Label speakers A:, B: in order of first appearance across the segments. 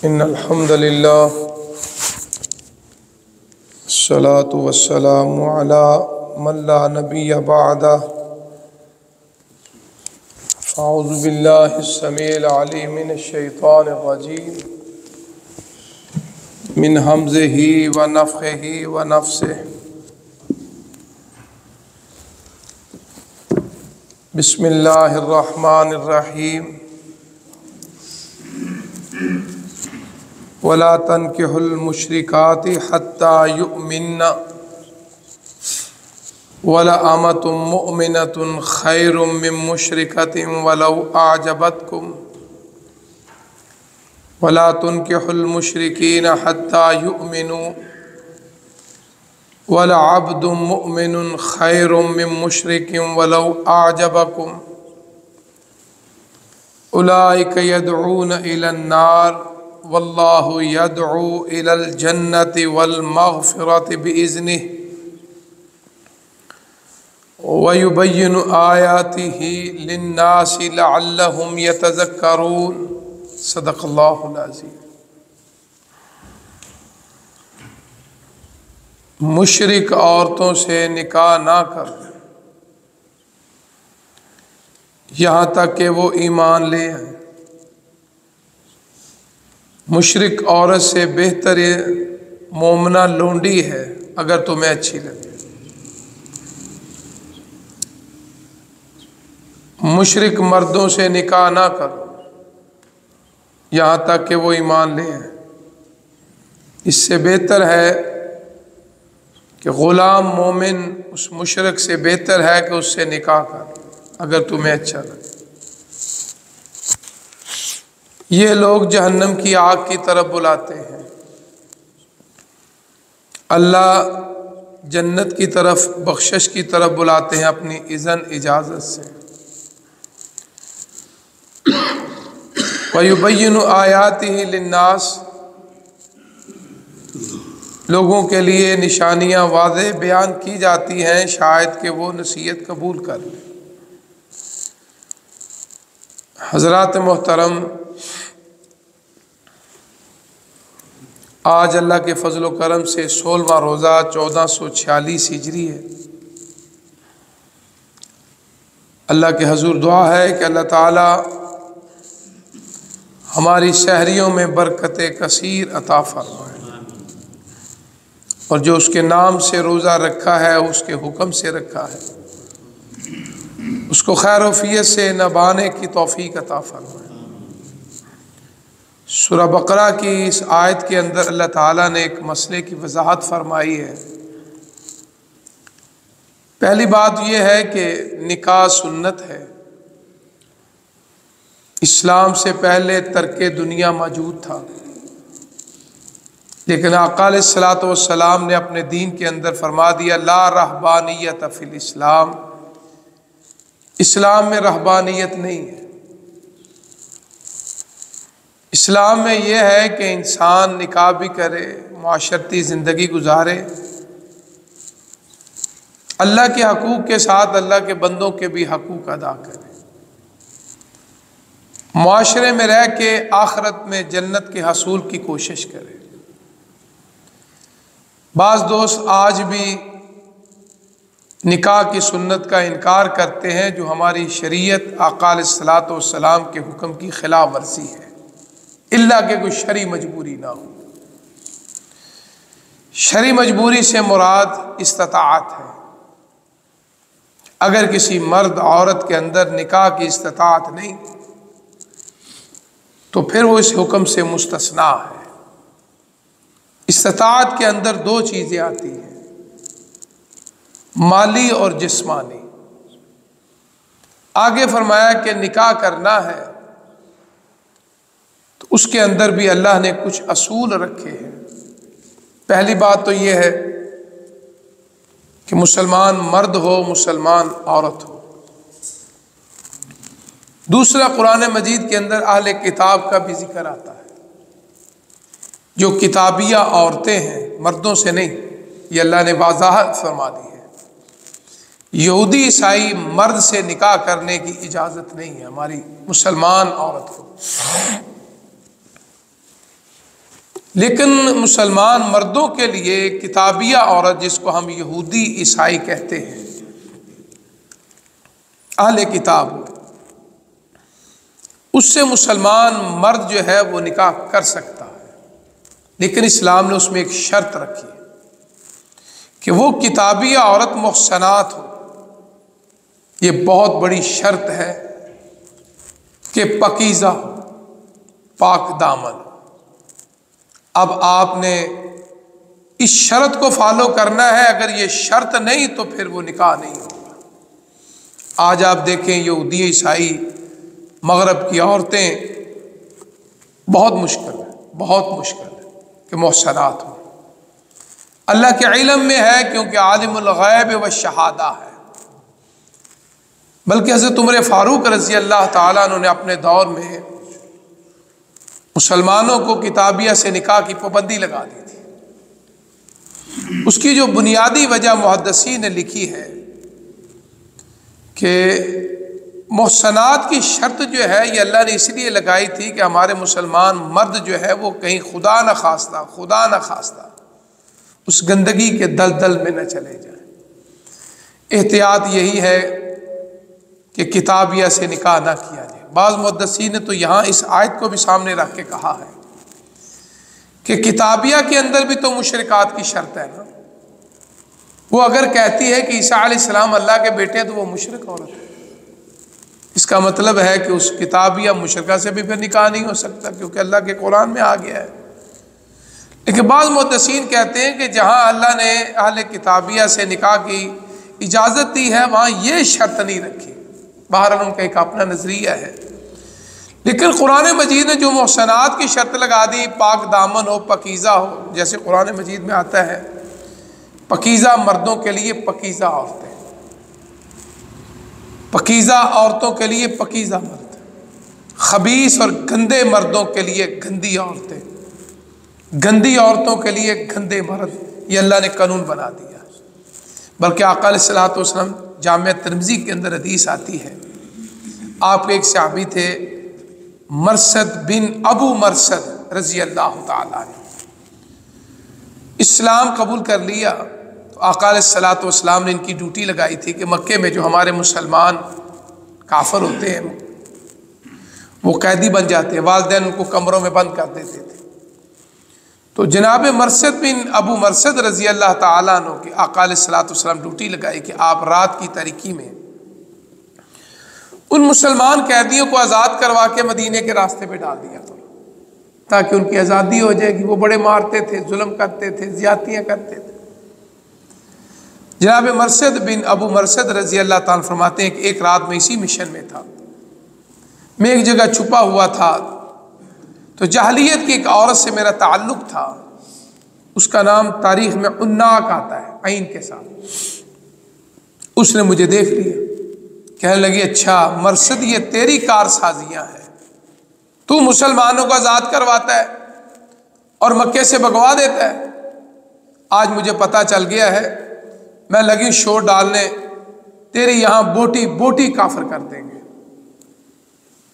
A: इन्नल हम्दुलिल्लाह अस्सलातु वस्सलामु अला मन ला नबिय्य बअदह अऊज़ु बिल्लाहिस समीइल अलीम मिनश शैतानिर रजीम मिन हमज़िही व नफ़्ख़िही व नफ़्सिही बिस्मिल्लाहिर रहमानिर रहीम वला तन्किहुल मुश्रिकाति हत्ता युमिन्ना वला अमतुम मुमिनतुन खैरुम मिन मुश्रिकतिन वलौ आजबतकुम वला तुन्किहुल मुश्रिकीन हत्ता युमिनु वला अब्दुम मुमिनुन खैरुम मिन मुश्रिकिन वलौ आजबकुम उलाइका यदऊना इलन नार वल्लाहु यदऊ इलल जन्नति वल मग़फ़िरति बिइज़्निहि व युबय्यिनु आयातिही लिन्नासि लअल्लहुम यतज़क्करून। सदक़ल्लाहुल अज़ीम। मुशरिक औरतों से निकाह ना कर यहाँ तक कि वो ईमान ले आए। मुशरिक औरत से बेहतर मोमना लोंडी है अगर तुम्हें अच्छी लगे। मुशरिक मर्दों से निकाह ना करो यहाँ तक कि वो ईमान ले आए। इससे बेहतर है कि ग़ुलाम मोमिन उस मुशरिक से बेहतर है कि उससे निकाह कर अगर तुम्हें अच्छा लगे। ये लोग जहन्नम की आग की तरफ बुलाते हैं, अल्लाह जन्नत की तरफ बख्शिश की तरफ बुलाते हैं अपनी इज़न इजाज़त से। वयुबय्यिनु आयातिही लिन्नास, लोगों के लिए निशानियाँ वाज़ेह बयान की जाती हैं शायद कि वो नसीहत कबूल कर लें। हज़रात मोहतरम, आज अल्लाह के फजल व करम से 16वां रोज़ा 1446 हिजरी है। अल्लाह के हजूर दुआ है कि अल्लाह ताला हमारी शहरियों में बरकत कसीर अता फरमाए और जो उसके नाम से रोज़ा रखा है उसके हुक्म से रखा है उसको खैर वफ़ियत से नभाने की तौफीक अता फरमाए। सूरह बकरा की इस आयत के अंदर अल्लाह ताला ने एक मसले की वजाहत फरमाई है। पहली बात यह है कि निकाह सुन्नत है। इस्लाम से पहले तर्के दुनिया मौजूद था, लेकिन आका अलैहिस्सलातु वस्सलाम ने अपने दीन के अंदर फरमा दिया ला रहबानियत फिल इस्लाम, इस्लाम में रहबानियत नहीं है। इस्लाम में यह है कि इंसान निकाह भी करे, माशरती ज़िंदगी गुजारे, अल्लाह के हकूक़ के साथ अल्लाह के बंदों के भी हकूक़ अदा करे, माशरे में रह के आखिरत में जन्नत के हसूल की कोशिश करे। बाज़ दोस्त आज भी निकाह की सुन्नत का इनकार करते हैं जो हमारी शरीयत आका अलैहिस्सलातु वस्सलाम के हुक्म की खिलाफ वर्जी है, इल्ला के कोई शरी मजबूरी ना हो। शरी मजबूरी से मुराद इस्तिताअत है। अगर किसी मर्द औरत के अंदर निकाह की इस्तिताअत नहीं तो फिर वो इस हुक्म से मुस्तस्ना है। इस्तिताअत के अंदर दो चीज़ें आती हैं, माली और जिस्मानी। आगे फरमाया कि निकाह करना है तो उसके अंदर भी अल्लाह ने कुछ असूल रखे हैं। पहली बात तो यह है कि मुसलमान मर्द हो, मुसलमान औरत हो। दूसरा, कुरान मजीद के अंदर अहले किताब का भी जिक्र आता है, जो किताबिया औरतें हैं, मर्दों से नहीं। ये अल्लाह ने वाज़ाहत फरमा दी है। यहूदी ईसाई मर्द से निकाह करने की इजाज़त नहीं है हमारी मुसलमान औरत को। लेकिन मुसलमान मर्दों के लिए किताबिया औरत, जिसको हम यहूदी ईसाई कहते हैं, अहले किताब, उससे मुसलमान मर्द जो है वो निकाह कर सकता है। लेकिन इस्लाम ने उसमें एक शर्त रखी है कि वो किताबिया औरत मुहसनात हो। ये बहुत बड़ी शर्त है कि पकीज़ा हो, पाक दामन। अब आपने इस शर्त को फॉलो करना है। अगर ये शर्त नहीं तो फिर वो निकाह नहीं होगा। आज आप देखें यहूदी ईसाई मगरब की औरतें, बहुत मुश्किल है कि मुहसनात हो। अल्लाह के इल्म में है, क्योंकि आलिमुल गैब व शहादा है। बल्कि हज़रत उमर फारूक रज़ी अल्लाह ताला अन्हु ने अपने दौर में मुसलमानों को किताबिया से निकाह की पाबंदी लगा दी थी। उसकी जो बुनियादी वजह मुहद्दिसीन ने लिखी है कि मुहसनात की शर्त जो है ये अल्लाह ने इसलिए लगाई थी कि हमारे मुसलमान मर्द जो है वो कहीं खुदा न खास्ता उस गंदगी के दलदल में न चले जाए। एहतियात यही है कि किताबिया से निकाह ना किया जाए। बाज़ मुहद्दिसीन ने तो यहाँ इस आयत को भी सामने रख के कहा है कि किताबिया के अंदर भी तो मुशरिकात की शर्त है ना। वो अगर कहती है कि ईसा अलैहिस्सलाम अल्लाह के बेटे हैं तो वो मुशरिक औरत है। इसका मतलब है कि उस किताबिया मुशरिका से भी फिर निकाह नहीं हो सकता, क्योंकि अल्लाह के कुरान में आ गया है। लेकिन बाज़ मुहद्दिसीन कहते हैं कि जहाँ अल्लाह ने अहले किताबिया से निकाह की इजाज़त दी है वहाँ ये शर्त नहीं रखी। बहरहाल उनका एक अपना नज़रिया है। लेकिन कुरान मजीद ने जो मुहसनात की शर्त लगा दी, पाक दामन हो, पकीज़ा हो, जैसे कुरान मजीद में आता है पकीज़ा मर्दों के लिए पकीज़ा औरतें, पकीज़ा औरतों के लिए पकीज़ा मर्द, खबीस और गंदे मर्दों के लिए गंदी औरतें, गंदी औरतों के लिए गंदे मर्द। ये अल्लाह ने कानून बना दिया। बल्कि आका अलैहिस्सलातु वस्सलाम जामिया तिर्मिज़ी के अंदर हदीस आती है, आपके एक सहाबी थे मरसद बिन अबू मरसद रज़ी अल्लाह ताला ने, इस्लाम कबूल कर लिया। तो आका अलैहिस्सलातु वस्सलाम ने इनकी ड्यूटी लगाई थी कि मक्के में जो हमारे मुसलमान काफिर होते हैं वो कैदी बन जाते हैं, वालिदैन उनको कमरों में बंद कर देते थे। तो जनाब मरसद बिन अबू मरसद रज़ी अल्लाह ताला अन्हु की आका अलैहिस्सलातु वस्सलाम ड्यूटी लगाई कि आप रात की तारीकी में उन मुसलमान कैदियों को आज़ाद करवा के मदीने के रास्ते पे डाल दिया करो, ताकि उनकी आज़ादी हो जाएगी। वो बड़े मारते थे, जुल्म करते थे, ज़्यादतियाँ करते थे। जनाब मरसद बिन अबू मरसद रज़ी अल्लाह ताला फरमाते हैं कि एक रात में इसी मिशन में था, मैं एक जगह छुपा हुआ था, तो जहलियत की एक औरत से मेरा ताल्लुक़ था। उसका नाम तारीख में उन्नाक आता है ऐन के साथ। उसने मुझे देख लिया, कहने लगी अच्छा मरसद ये तेरी कारसाजियाँ हैं, तू मुसलमानों को आज़ाद करवाता है और मक्के से भगवा देता है। आज मुझे पता चल गया है, मैं लगी शोर डालने, तेरे यहाँ बोटी बोटी काफिर कर देंगे।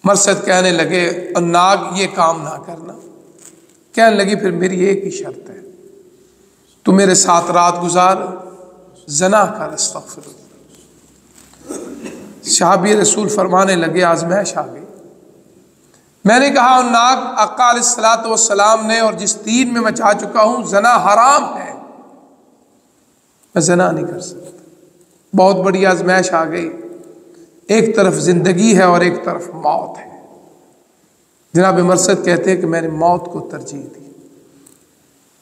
A: मरसद कहने लगे नाग ये काम ना करना। कहने लगी फिर मेरी एक ही शर्त है, तू मेरे साथ रात गुजार, जना कर, अस्तगफिरुल्लाह। सहाबी रसूल फरमाने लगे आजमैश आ गई। मैंने कहा नाग आका अलैहिस्सलातु वस्सलाम ने और जिस दीन में मैं जा चुका हूँ जना हराम है, मैं जना नहीं कर सकता। बहुत बड़ी आजमैश आ गई, एक तरफ जिंदगी है और एक तरफ मौत है। जनाब मरसद कहते हैं कि मैंने मौत को तरजीह दी।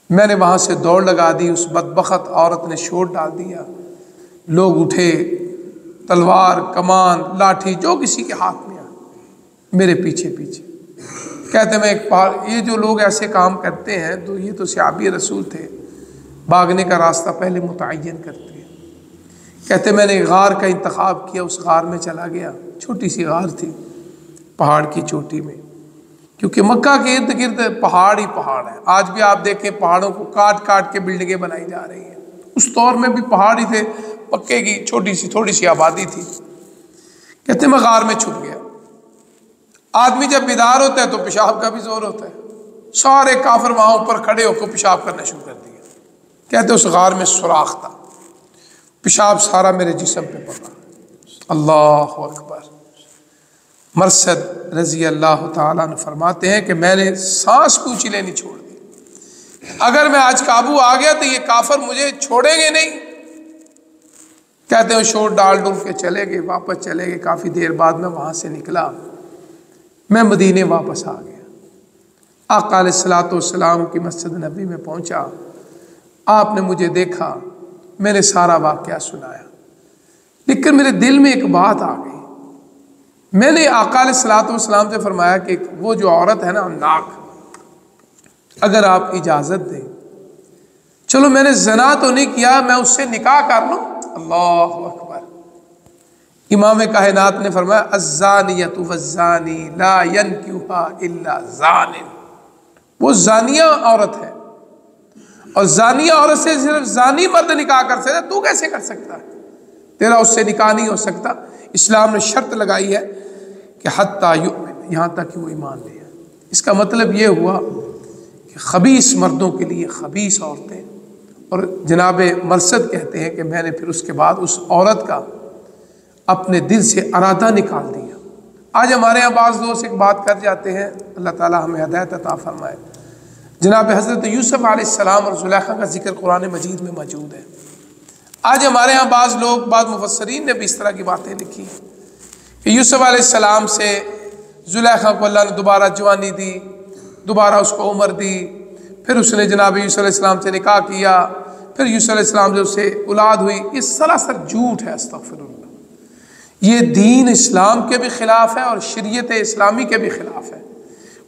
A: मैंने वहाँ से दौड़ लगा दी, उस बदबख्त औरत ने शोर डाल दिया, लोग उठे, तलवार, कमान, लाठी जो किसी के हाथ में आ, मेरे पीछे पीछे। कहते मैं एक पहाड़, ये जो लोग ऐसे काम करते हैं तो ये तो सहाबी रसूल थे, भागने का रास्ता पहले मुतय्यन करते हैं। कहते मैंने गार का इंतखाब किया, उस गार में चला गया। छोटी सी गार थी पहाड़ की चोटी में, क्योंकि मक्का के इर्द गिर्द पहाड़ ही पहाड़ है। आज भी आप देखें पहाड़ों को काट काट के बिल्डिंगें बनाई जा रही हैं, उस दौर में भी पहाड़ ही थे, पक्के की छोटी सी थोड़ी सी आबादी थी। कहते मैं गार में छुप गया। आदमी जब बेदार होता है तो पेशाब का भी जोर होता है, सारे काफिर वहां ऊपर खड़े होकर पेशाब करना शुरू कर दिया। कहते उस गार में सुराख था, पेशाब सारा मेरे जिस्म पे पड़ा। अल्लाह अकबर। मरसद रजी अल्लाह ताला ने फरमाते हैं कि मैंने सांस पूछी लेनी छोड़ दी। अगर मैं आज काबू आ गया तो ये काफिर मुझे छोड़ेंगे नहीं। कहते हैं शोर डाल डूल के चले गए, वापस चले गए। काफ़ी देर बाद में वहाँ से निकला, मैं मदीने वापस आ गया। आका अलैहिस्सलाम की मस्जिद नबी में पहुँचा, आपने मुझे देखा, मैंने सारा वाक़या सुनाया, लेकिन मेरे दिल में एक बात आ गई। मैंने आका अलैहिस्सलाम से फरमाया कि वो जो औरत है ना नाक, अगर आप इजाज़त दें, चलो मैंने ज़ना तो नहीं किया, मैं उससे निकाह कर लूँ। अल्लाह अकबर। इमाम कायनात ने फरमाया अज़्ज़ानियतु वज़्ज़ानी ला यनकिहुहा इल्ला ज़ानिन। वो ज़ानिया औरत है और ज़ानिया औरत से सिर्फ ज़ानी मर्द निकाह कर सकता है, तू कैसे कर सकता है? तेरा उससे निकाह नहीं हो सकता। इस्लाम ने शर्त लगाई है कि हत्ता युमिन, यहाँ तक कि वो ईमान ले। इसका मतलब ये हुआ कि खबीस मर्दों के लिए खबीस औरतें। और जनाब मरसद कहते हैं कि मैंने फिर उसके बाद उस औरत का अपने दिल से इरादा निकाल दिया। आज हमारे यहाँ बाज़ दोस्त एक बात कर जाते हैं, अल्लाह ताला हमें हिदायत अता फरमाए। जनाब हज़रत यूसुफ़ अलैहिस्सलाम और ज़ुलेखा का जिक्र कुरान मजीद में मौजूद है। आज हमारे यहाँ बाज़ लोग, बाज़ मुफस्सरीन ने भी इस तरह की बातें लिखी कि यूसुफ़ अलैहिस्सलाम से ज़ुलेखा को अल्लाह ने दोबारा जवानी दी, दोबारा उसको उम्र दी, फिर उसने जनाब यूसुफ़ अलैहिस्सलाम से निकाह किया, फिर यूसुफ़ अलैहिस्सलाम से उससे औलाद हुई। ये सरासर झूठ है, अस्तग़फिरुल्लाह। ये दीन इस्लाम के भी ख़िलाफ़ है और शरीयत इस्लामी के भी ख़िलाफ़ है।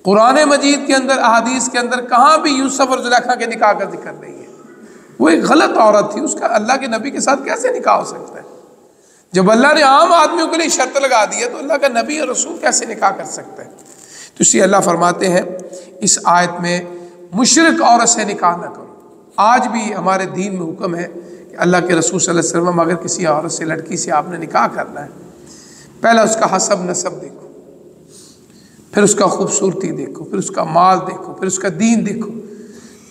A: कुरान मजीद के अंदर, अहादीस के अंदर कहाँ भी यूसुफ़ और ज़ुलेखा के निकाह का जिक्र नहीं है। वो एक गलत औरत थी, उसका अल्लाह के नबी के साथ कैसे निकाह हो सकता है? जब अल्लाह ने आम आदमियों के लिए शर्त लगा दी है तो अल्लाह का नबी और रसूल कैसे निकाह कर सकते हैं? तो इसलिए अल्लाह फरमाते हैं इस आयत में, मुशरिक औरत से निकाह न करो। आज भी हमारे दीन में हुक्म है कि अल्लाह के रसूल सल्लल्लाहु अलैहि वसल्लम अगर किसी औरत से, लड़की से आपने निकाह करना है, पहला उसका हसब नसब देखो, फिर उसका खूबसूरती देखो, फिर उसका माल देखो, फिर उसका दीन देखो।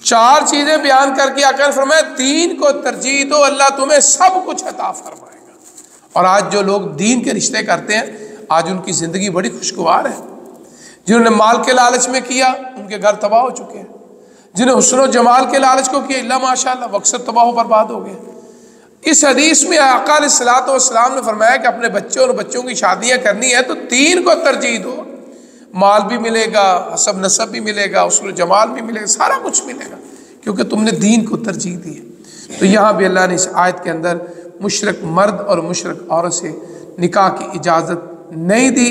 A: 4 चीज़ें बयान करके आकर फरमाया दीन को तरजीह दो, अल्लाह तुम्हें सब कुछ अता फरमाएगा। और आज जो लोग दीन के रिश्ते करते हैं, आज उनकी ज़िंदगी बड़ी खुशगवार है। जिन्होंने माल के लालच में किया, उनके घर तबाह हो चुके हैं। जिन्हें हुस्न और जमाल के लालच को किया, इल्ला माशाअल्लाह, वक़्त तबाह बर्बाद हो गए। इस हदीस में आका अलैहिस्सलातु वस्सलाम ने फरमाया कि अपने बच्चों और बच्चों की शादियाँ करनी है तो दीन को तरजीह दो। माल भी मिलेगा, हसब नसब भी मिलेगा, हुस्न जमाल भी मिलेगा, सारा कुछ मिलेगा, क्योंकि तुमने दीन को तरजीह दी है। तो यहाँ भी अल्लाह ने इस आयत के अंदर मुशरिक मर्द और मुशरिक औरत से निकाह की इजाज़त नहीं दी।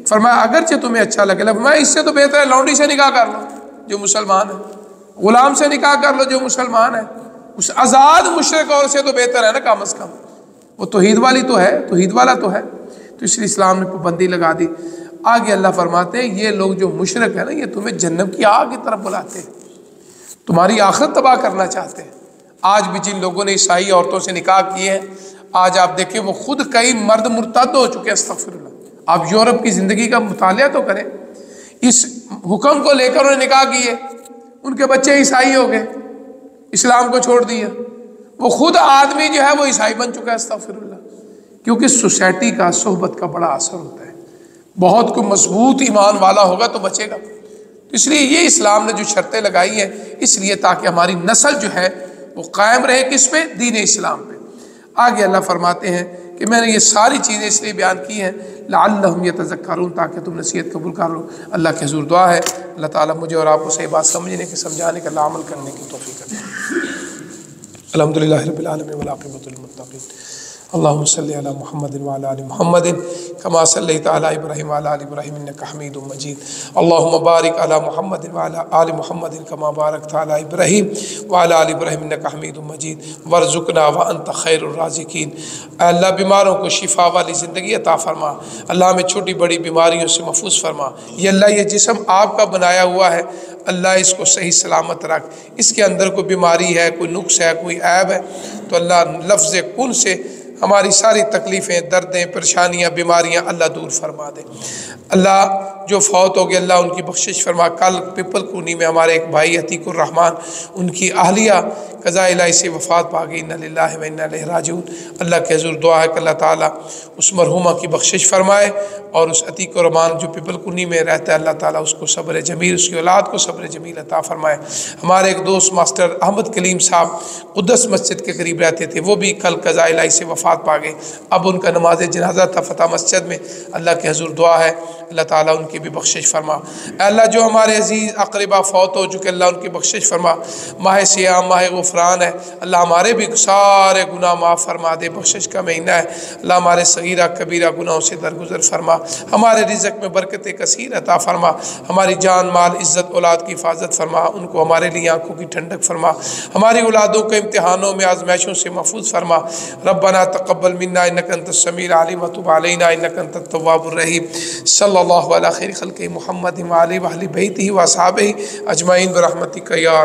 A: फरमाया अगरचे तुम्हें अच्छा लगे, फरमाया इससे तो बेहतर है लौंडी से निकाह कर लो जो मुसलमान है, गुलाम से निकाह कर लो जो मुसलमान है। उस आज़ाद मुशरिक औरत से तो बेहतर है ना, कम अज़ कम वो तौहीद वाली तो है, तौहीद वाला तो है। तो इसलिए इस्लाम ने पाबंदी लगा दी। आगे अल्लाह फरमाते हैं ये लोग जो मुशरिक है ना, ये तुम्हें जन्नत की आग की तरफ बुलाते हैं, तुम्हारी आखिरत तबाह करना चाहते हैं। आज भी जिन लोगों ने ईसाई औरतों से निकाह किए हैं, आज आप देखें वो खुद कई मर्द मुर्तद हो चुके हैं। अस्तग़फिरुल्लाह। आप यूरोप की ज़िंदगी का मुतालिया तो करें। इस हुक्म को लेकर उन्होंने निकाह किए, उनके बच्चे ईसाई हो गए, इस्लाम को छोड़ दिया। वो खुद आदमी जो है वो ईसाई बन चुका है। अस्तग़फिरुल्लाह। क्योंकि सोसाइटी का, सोहबत का बड़ा असर होता है। बहुत कोई मजबूत ईमान वाला होगा तो बचेगा। तो इसलिए ये इस्लाम ने जो शर्तें लगाई हैं, इसलिए ताकि हमारी नस्ल जो है वो कायम रहे, किस पे? दीन इस्लाम पे। आगे अल्लाह फरमाते हैं कि मैंने ये सारी चीज़ें इसलिए बयान की हैं लअल्लहुम यतज़क्करून, ताकि तुम नसीहत कबूल कर लो। अल्लाह के हुज़ूर दुआ है अल्लाह ताला मुझे और आपको सही बात समझने के, समझाने का, अमल करने की तौफीक दे। अल्हम्दुलिल्लाहि रब्बिल आलमीन वल आक़िबतुल मुत्तक़ीन। अल्लाहुम्मा सल्लि अला मुहम्मदिन व अला आलि मुहम्मदिन कमा सल्लैता अला इब्राहीम व अला आलि इब्राहीम इन्नका हमीदुम मजीद। अल्लाहुम्मा बारिक अला मुहम्मदिन व अला आलि मुहम्मदिन कमा बारकता अला इब्राहीम व अला आलि इब्राहीम इन्नका हमीदुम मजीद। वर्ज़ुक़ना व अंत खैरुर राज़िक़ीन। अल्लाह बीमारों को शिफा वाली ज़िंदगी अता फरमा। अल्लाह हमें छोटी बड़ी बीमारियों से महफूज फरमा। ये अल्लाह ये जिस्म आपका बनाया हुआ है, अल्लाह इसको सही सलामत रख। इसके अंदर कोई बीमारी है, कोई नुक्स है, कोई ऐब है, तो अल्लाह लफ्ज़ कुन से हमारी सारी तकलीफ़ें, दर्दें, परेशानियाँ, बीमारियाँ अल्लाह दूर फरमा दे। अल्लाह जो फौत हो गए अल्लाह उनकी बख्शिश फरमा। कल पिपल कूनी में हमारे एक भाई अतीकुर रहमान, उनकी अहलिया क़ज़ा इलाही से वफ़ात पा गई। इन्ना लिल्लाहि व इन्ना इलैहि राजिऊन। अल्लाह के हुज़ूर दुआ है कि अल्लाह ताला उस मरहुमा की बख्शिश फरमाए और उस अतीकुर रहमान जो पिपल कुनी में रहता है अल्लाह ताला उसको सब्र जमील, उसकी औलाद को सब्र जमील अता फरमाए। हमारे एक दोस्त मास्टर अहमद कलीम साहब क़ुद्दस मस्जिद के करीब रहते थे, वो भी कल क़ज़ा इलाही से वफ़ात पा गए। अब उनका नमाज जनाजा था फ़तह मस्जिद में। अल्लाह के हुज़ूर दुआ है अल्लाह ताला उनकी भी बख्शिश फरमा। अल्लाह जो हमारे अजीज़ अक़रबा फ़ौत हो चुके अल्लाह उनकी बख्शिश फरमा। माह सियाम माह ग़ुफ़रान है, अल्लाह हमारे भी सारे गुनाह माफ़ फरमा दे। बख्शिश का महीना है, अल्लाह हमारे सगीरा कबीरा गुनाहों से दरगुजर फरमा। हमारे रिज़्क़ में बरकत कसीर अता फरमा। हमारी जान माल इज़्ज़त औलाद की हिफाजत फरमा। उनको हमारे लिए आँखों की ठंडक फरमा। हमारी औलादों को इम्तिहानों में आज़माइशों से महफूज फरमा। रब्बना तक़ब्बल मिन्ना इन्नका अंतस समीउल अलीम व तुब अलैना इन्नका अंतत तव्वाबुर रहीम। सल्लल्लाहु अला खैरि खल्क़ि मुहम्मद व आलिहि व अहलि बैतिहि व अस्हाबिहि अजमईन बिरहमतिका या